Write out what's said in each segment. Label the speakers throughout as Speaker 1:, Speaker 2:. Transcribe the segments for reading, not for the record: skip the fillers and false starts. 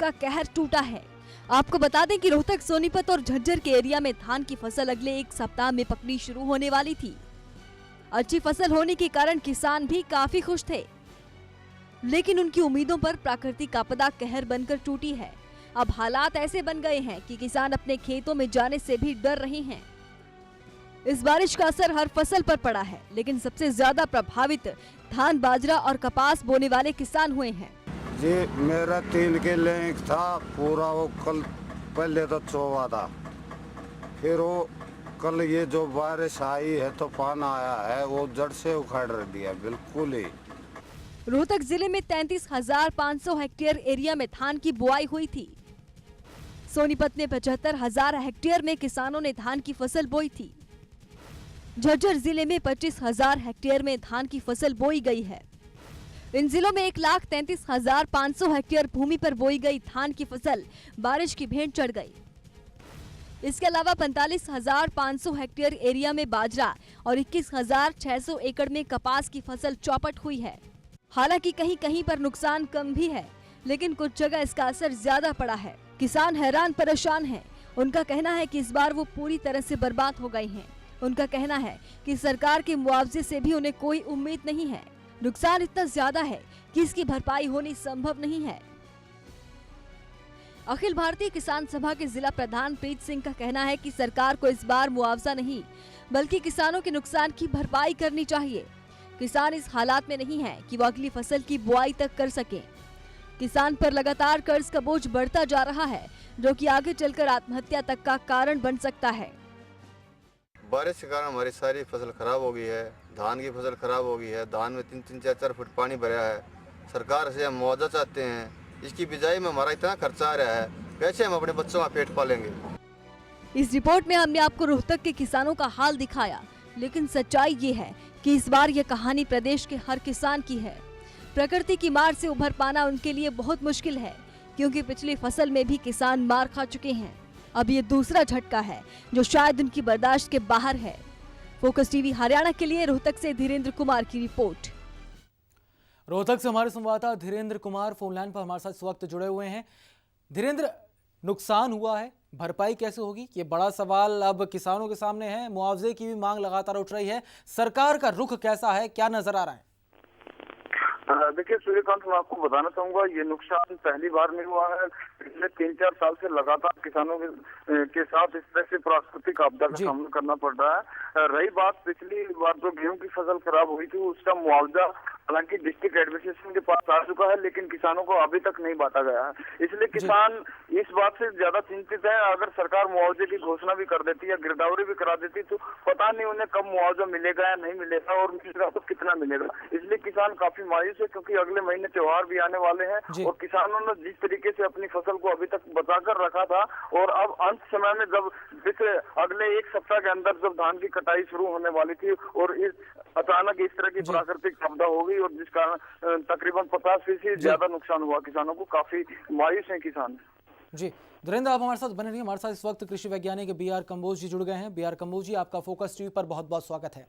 Speaker 1: का कहर टूटा है। आपको बता दें कि रोहतक, सोनीपत और झज्जर के एरिया में धान की फसल अगले एक सप्ताह में पकनी शुरू होने वाली थी। अच्छी फसल होने के कारण किसान भी काफी खुश थे, लेकिन उनकी उम्मीदों पर प्राकृतिक आपदा कहर बनकर टूटी है। अब हालात ऐसे बन गए हैं कि किसान अपने खेतों में जाने से भी डर रहे हैं। इस बारिश का असर हर फसल पर पड़ा है, लेकिन सबसे ज्यादा प्रभावित धान, बाजरा और कपास बोने वाले किसान हुए हैं।
Speaker 2: जी मेरा 3 किले था पूरा, वो कल पहले तो चोवा था, फिर वो कल ये जो बारिश आई है तूफान आया है वो जड़ से उखाड़ दिया बिल्कुल ही।
Speaker 1: रोहतक जिले में 33,500 हेक्टेयर एरिया में धान की बुआई हुई थी। सोनीपत में 75,000 हेक्टेयर में किसानों ने धान की फसल बोई थी। झज्जर जिले में 25,000 हेक्टेयर में धान की फसल बोई गई है। इन जिलों में 1,33,500 हेक्टेयर भूमि पर बोई गई धान की फसल बारिश की भेंट चढ़ गई। इसके अलावा 45,500 हेक्टेयर एरिया में बाजरा और 21,600 एकड़ में कपास की फसल चौपट हुई है। हालांकि कहीं कहीं पर नुकसान कम भी है, लेकिन कुछ जगह इसका असर ज्यादा पड़ा है। किसान हैरान परेशान हैं। उनका कहना है कि इस बार वो पूरी तरह से बर्बाद हो गए हैं। उनका कहना है कि सरकार के मुआवजे से भी उन्हें कोई उम्मीद नहीं है। नुकसान इतना ज्यादा है कि इसकी भरपाई होनी संभव नहीं है। अखिल भारतीय किसान सभा के जिला प्रधान प्रीत सिंह का कहना है कि सरकार को इस बार मुआवजा नहीं, बल्कि किसानों के नुकसान की भरपाई करनी चाहिए। किसान इस हालात में नहीं है कि वो अगली फसल की बुआई तक कर सके। किसान पर लगातार कर्ज का बोझ बढ़ता जा रहा है, जो कि आगे चलकर आत्महत्या तक का कारण बन सकता है।
Speaker 3: बारिश के कारण हमारी सारी फसल खराब हो गई है। धान की फसल खराब हो गई है। धान में 3-3, 4-4 फुट पानी भरा है। सरकार से हम मुआवजा चाहते हैं। इसकी बिजाई में हमारा इतना खर्चा आ रहा है, कैसे हम अपने बच्चों का पेट पालेंगे।
Speaker 1: इस रिपोर्ट में हमने आपको रोहतक के किसानों का हाल दिखाया, लेकिन सच्चाई ये है कि इस बार यह कहानी प्रदेश के हर किसान की है। प्रकृति की मार से उभर पाना उनके लिए बहुत मुश्किल है, क्योंकि पिछली फसल में भी किसान मार खा चुके हैं। अब ये दूसरा झटका है जो शायद उनकी बर्दाश्त के बाहर है। फोकस टीवी हरियाणा के लिए रोहतक से धीरेन्द्र कुमार की रिपोर्ट।
Speaker 4: रोहतक से हमारे संवाददाता धीरेन्द्र कुमार फोन लाइन पर हमारे साथ इस वक्त जुड़े हुए हैं। धीरेन्द्र, नुकसान हुआ है, भरपाई कैसे होगी, ये बड़ा सवाल अब किसानों के सामने है। मुआवजे की भी मांग लगातार उठ रही है। सरकार का रुख कैसा है, क्या नजर आ रहा है?
Speaker 5: देखिए सूर्यकांत, मैं आपको बताना चाहूंगा ये नुकसान पहली बार नहीं हुआ है। पिछले 3-4 साल से लगातार किसानों के साथ इस तरह से प्राकृतिक आपदा का सामना करना पड़ रहा है। रही बात पिछली बार जो गेहूं की फसल खराब हुई थी, उसका मुआवजा हालांकि डिस्ट्रिक्ट एडमिनिस्ट्रेशन के पास आ चुका है, लेकिन किसानों को अभी तक नहीं बांटा गया है। इसलिए किसान इस बात से ज्यादा चिंतित है। अगर सरकार मुआवजे की घोषणा भी कर देती या गिरदावरी भी करा देती तो पता नहीं उन्हें कब मुआवजा मिलेगा या नहीं मिलेगा, और मिलेगा तो कितना मिलेगा। इसलिए किसान काफी मायूस है, क्योंकि अगले महीने त्योहार भी आने वाले हैं और किसानों ने जिस तरीके से अपनी फसल को अभी तक बचा कर रखा था, और अब अंत समय में जब पिछले अगले एक सप्ताह के अंदर जब धान की कटाई शुरू होने वाली थी और इस अचानक इस तरह की प्राकृतिक आपदा हो गई, और जिस कारण तकरीबन 50% से ज्यादा नुकसान हुआ किसानों को। काफी मायूस है किसान।
Speaker 4: जी धीरेन्द्र, आप हमारे साथ बने रहिए। हमारे साथ इस वक्त कृषि वैज्ञानिक बी.आर. कंबोज जी जुड़ गए हैं। बी.आर. कंबोज जी, आपका फोकस टीवी पर बहुत बहुत स्वागत है।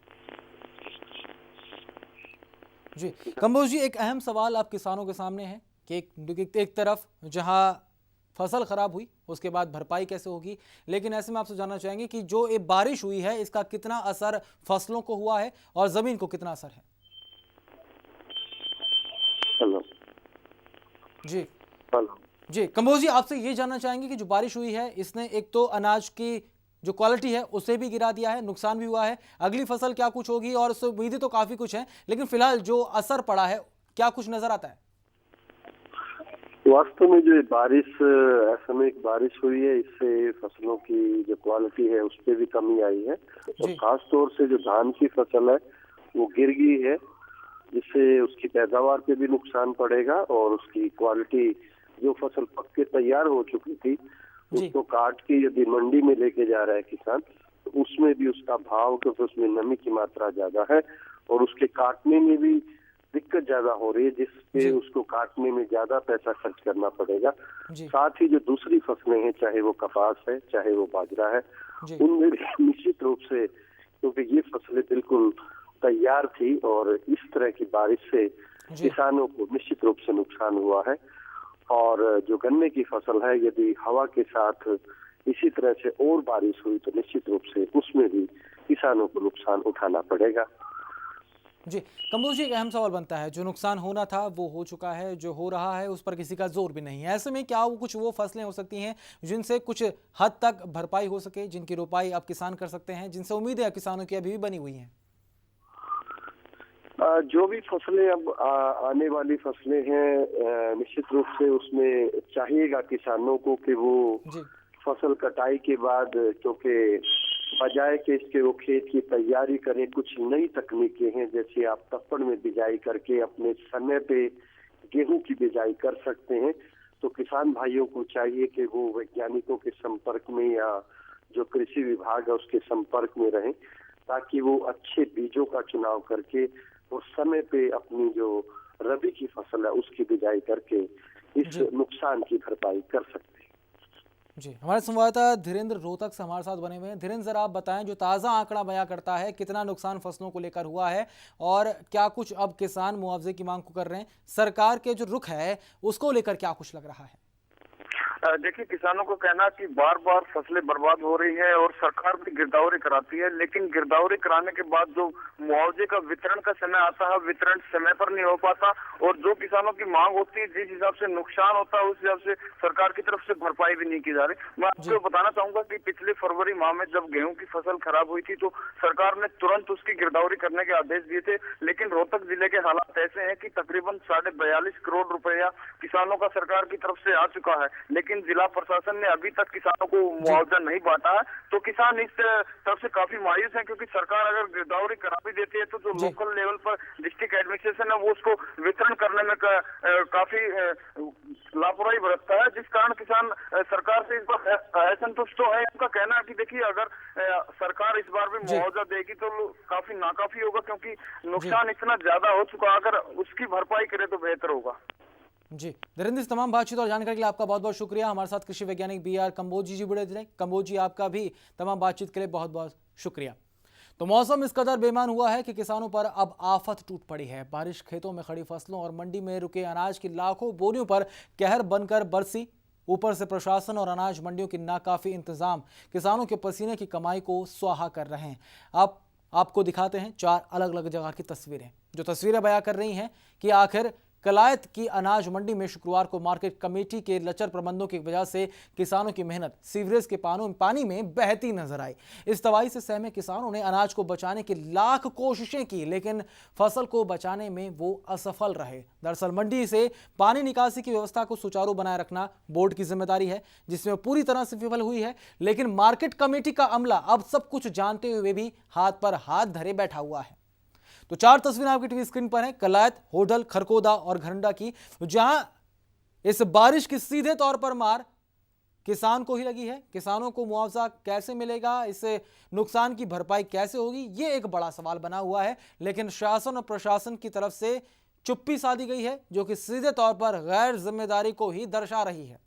Speaker 4: जी कंबोज जी, एक अहम सवाल आप किसानों के सामने है कि एक तरफ जहां फसल खराब हुई उसके बाद भरपाई कैसे होगी, लेकिन ऐसे में आपसे जानना चाहेंगे कि जो ये बारिश हुई है इसका कितना असर फसलों को हुआ है और जमीन को कितना असर है?
Speaker 5: हेलो
Speaker 4: जी कंबोज जी, आपसे ये जानना चाहेंगे कि जो बारिश हुई है इसने एक तो अनाज की जो क्वालिटी है उसे भी गिरा दिया है, नुकसान भी हुआ है। अगली फसल क्या कुछ होगी, और उससे उम्मीदें तो काफी कुछ है, लेकिन फिलहाल जो असर पड़ा है क्या कुछ नजर आता है?
Speaker 6: वास्तव में जो बारिश असामयिक बारिश हुई है, इससे फसलों की जो क्वालिटी है उस पर भी कमी आई है, और खास तौर से जो धान की फसल है वो गिर गई है, जिससे उसकी पैदावार पे भी नुकसान पड़ेगा, और उसकी क्वालिटी जो फसल पक के तैयार हो चुकी थी उसको काट के यदि मंडी में लेके जा रहा है किसान, तो उसमें भी उसका भाव, क्योंकि उसमें नमी की मात्रा ज्यादा है और उसके काटने में भी दिक्कत ज्यादा हो रही है, जिससे उसको काटने में ज्यादा पैसा खर्च करना पड़ेगा। साथ ही जो दूसरी फसलें हैं, चाहे वो कपास है चाहे वो बाजरा है, उनमें निश्चित रूप से, क्योंकि ये फसलें बिल्कुल तैयार थी और इस तरह की बारिश से किसानों को निश्चित रूप से नुकसान हुआ है। और जो गन्ने की फसल है, यदि हवा के साथ इसी तरह से और बारिश हुई तो निश्चित रूप से उसमें भी किसानों को नुकसान उठाना पड़ेगा।
Speaker 4: जी कंबोज जी, एक अहम सवाल बनता है, जो नुकसान होना था वो हो चुका है, जो हो रहा है उस पर किसी का जोर भी नहीं है। ऐसे में क्या वो फसलें हो सकती हैं जिनसे कुछ हद तक भरपाई हो सके, जिनकी रोपाई अब किसान कर सकते हैं, जिनसे उम्मीदें किसानों की अभी भी बनी हुई हैं?
Speaker 6: जो भी फसलें अब आने वाली फसलें हैं, निश्चित रूप से उसमें चाहिएगा किसानों को कि वो फसल कटाई के बाद, क्योंकि बजाय के इसके वो खेत की तैयारी करें, कुछ नई तकनीकें हैं, जैसे आप तप्पड़ में बिजाई करके अपने समय पे गेहूं की बिजाई कर सकते हैं। तो किसान भाइयों को चाहिए कि वो वैज्ञानिकों के संपर्क में या जो कृषि विभाग है उसके संपर्क में रहें, ताकि वो अच्छे बीजों का चुनाव करके और समय पे अपनी जो रबी की फसल है उसकी बिजाई करके इस नुकसान की भरपाई कर सकते हैं।
Speaker 4: जी, हमारे संवाददाता धीरेन्द्र रोहतक से हमारे साथ बने हुए हैं। धीरेन्द्र, जरा आप बताएं, जो ताज़ा आंकड़ा बयां करता है कितना नुकसान फसलों को लेकर हुआ है और क्या कुछ अब किसान मुआवजे की मांग को कर रहे हैं, सरकार के जो रुख है उसको लेकर क्या कुछ लग रहा है?
Speaker 5: देखिए, किसानों को कहना कि बार बार फसलें बर्बाद हो रही है और सरकार भी गिरदावरी कराती है, लेकिन गिरदावरी कराने के बाद जो मुआवजे का वितरण का समय आता है, वितरण समय पर नहीं हो पाता और जो किसानों की मांग होती है, जिस हिसाब से नुकसान होता है उस हिसाब से सरकार की तरफ से भरपाई भी नहीं की जा रही। मैं आपको बताना चाहूंगा कि पिछले फरवरी माह में जब गेहूं की फसल खराब हुई थी तो सरकार ने तुरंत उसकी गिरदावरी करने के आदेश दिए थे, लेकिन रोहतक जिले के हालात ऐसे हैं कि तकरीबन 42.5 करोड़ रुपया किसानों का सरकार की तरफ से आ चुका है, लेकिन जिला प्रशासन ने अभी तक किसानों को मुआवजा नहीं बांटा है। तो किसान इस तरफ से काफी मायूस है, क्योंकि सरकार अगर गिरदावरी करा भी देती है तो जो लोकल लेवल पर डिस्ट्रिक्ट एडमिनिस्ट्रेशन है वो उसको वितरण करने में काफी लापरवाही बरतता है, जिस कारण किसान सरकार से इस बार असंतुष्ट तो है। उनका कहना है कि देखिए, अगर सरकार इस बार भी मुआवजा देगी तो काफी नाकाफी होगा, क्योंकि नुकसान इतना ज्यादा हो चुका, अगर उसकी भरपाई करे तो बेहतर होगा।
Speaker 4: जी धीरेन्द्र, इस तमाम बातचीत और जानकारी के लिए आपका बहुत बहुत शुक्रिया। हमारे साथ कृषि वैज्ञानिक BR कंबोज जी जुड़े थे। कंबोज जी, आपका भी तमाम बातचीत के लिए बहुत बहुत शुक्रिया। तो मौसम इस कदर बेईमान हुआ है कि किसानों पर अब आफत टूट पड़ी है। बारिश खेतों में खड़ी फसलों और मंडी में रुके अनाज की लाखों बोरियों पर कहर बनकर बरसी। ऊपर से प्रशासन और अनाज मंडियों की नाकाफी इंतजाम किसानों के पसीने की कमाई को स्वाहा कर रहे हैं। अब आपको दिखाते हैं 4 अलग अलग जगह की तस्वीरें, जो तस्वीरें बयां कर रही हैं कि आखिर कलायत की अनाज मंडी में शुक्रवार को मार्केट कमेटी के लचर प्रबंधों की वजह से किसानों की मेहनत सीवरेज के पानी में बहती नजर आई। इस तबाही से सहमे किसानों ने अनाज को बचाने की लाख कोशिशें की, लेकिन फसल को बचाने में वो असफल रहे। दरअसल मंडी से पानी निकासी की व्यवस्था को सुचारू बनाए रखना बोर्ड की जिम्मेदारी है, जिसमें पूरी तरह से विफल हुई है। लेकिन मार्केट कमेटी का अमला अब सब कुछ जानते हुए भी हाथ पर हाथ धरे बैठा हुआ है। तो 4 तस्वीरें आपकी टीवी स्क्रीन पर हैं, कलायत, होडल, खरकोदा और घरंडा की, जहां इस बारिश की सीधे तौर पर मार किसान को ही लगी है। किसानों को मुआवजा कैसे मिलेगा, इस नुकसान की भरपाई कैसे होगी, ये एक बड़ा सवाल बना हुआ है। लेकिन शासन और प्रशासन की तरफ से चुप्पी साधी गई है, जो कि सीधे तौर पर गैर जिम्मेदारी को ही दर्शा रही है।